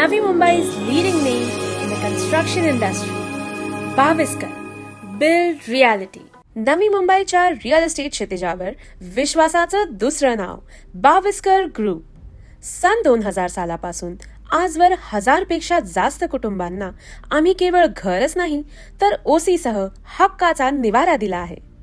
Navi Mumbai's leading name in the construction industry. Baviskar. Build reality. नवी मुंबईच्या real estate क्षितिजावर विश्वासाचं दुसरं नाव Baviskar group. सन 2000 सालापासून आजवर 1000 पेक्षा जास्त कुटुंबांना आम्ही केवळ घरच नाही तर ओसी सह हक्काचा निवारा दिला आहे.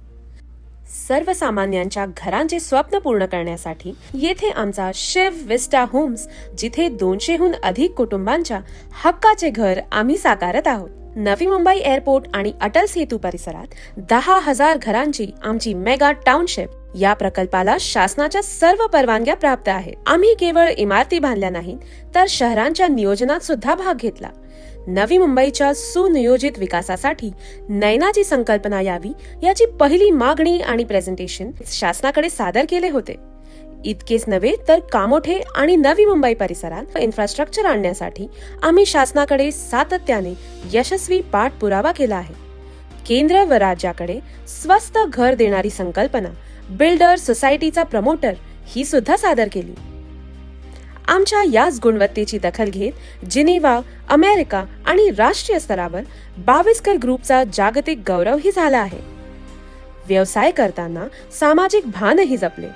सर्वसामान्यांच्या घरांचे स्वप्न पूर्ण करण्यासाठी येथे आमचा शिव विस्टा होम्स, जिथे 200हून अधिक कुटुंबांच्या हक्काचे घर आम्ही साकारत आहोत. नवी मुंबई एअरपोर्ट आणि अटल सेतू परिसरात 10,000 घरांची आमची मेगा टाउनशिप या प्रकल्पाला शासनाच्या सर्व परवानग्या प्राप्त आहेत. आम्ही केवळ इमारती बांधल्या नाहीत तर शहरांच्या नियोजनात सुद्धा भाग घेतला. नवी मुंबईच्या सुनियोजित विकासासाठी नयनाची संकल्पना यावी याची पहिली मागणी आणि प्रेझेंटेशन शासनाकडे सादर केले होते. इतकेच नव्हे तर कामोठे आणि नवी मुंबई परिसरात इन्फ्रास्ट्रक्चर आणण्यासाठी आम्ही शासनाकडे सातत्याने यशस्वी पाठपुरावा केला आहे. केंद्र व राज्याकडे स्वस्त घर देणारी संकल्पना बिल्डर सोसायटीचा प्रमोटर ही सुद्धा सादर केली. आमच्या याच गुणवत्तेची दखल घेत जिनेवा, अमेरिका आणि राष्ट्रीय स्तरावर बाविस्कर ग्रुपचा जागतिक गौरवही झाला आहे. व्यवसाय करताना सामाजिक भानही जपले.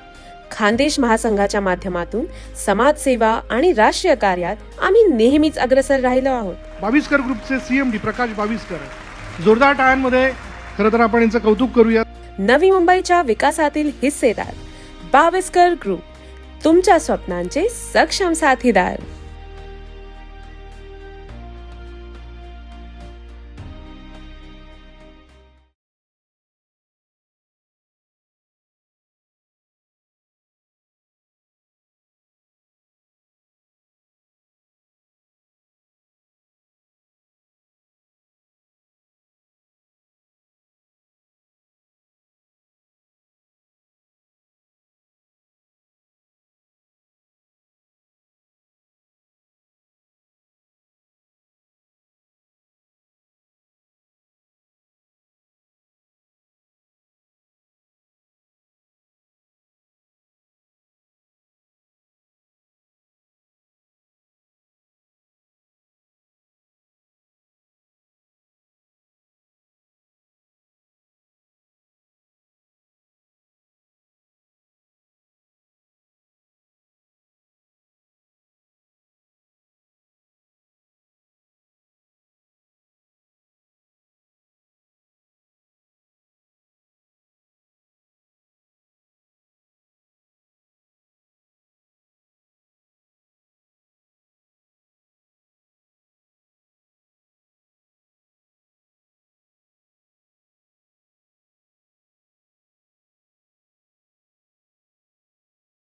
खानदेश महासंघाच्या माध्यमातून समाजसेवा आणि राष्ट्रीय कार्यात आम्ही नेहमीच अग्रेसर राहिलो आहोत. बाविस्कर ग्रुपचे सीएमडी प्रकाश बाविस्कर जोरदार टाळ्यांमध्ये खरं तर आपण यांचं कौतुक करूया. नवी मुंबईच्या विकासातील हिस्सेदार बाविस्कर ग्रुप, तुमच्या स्वप्नांचे सक्षम साथीदार.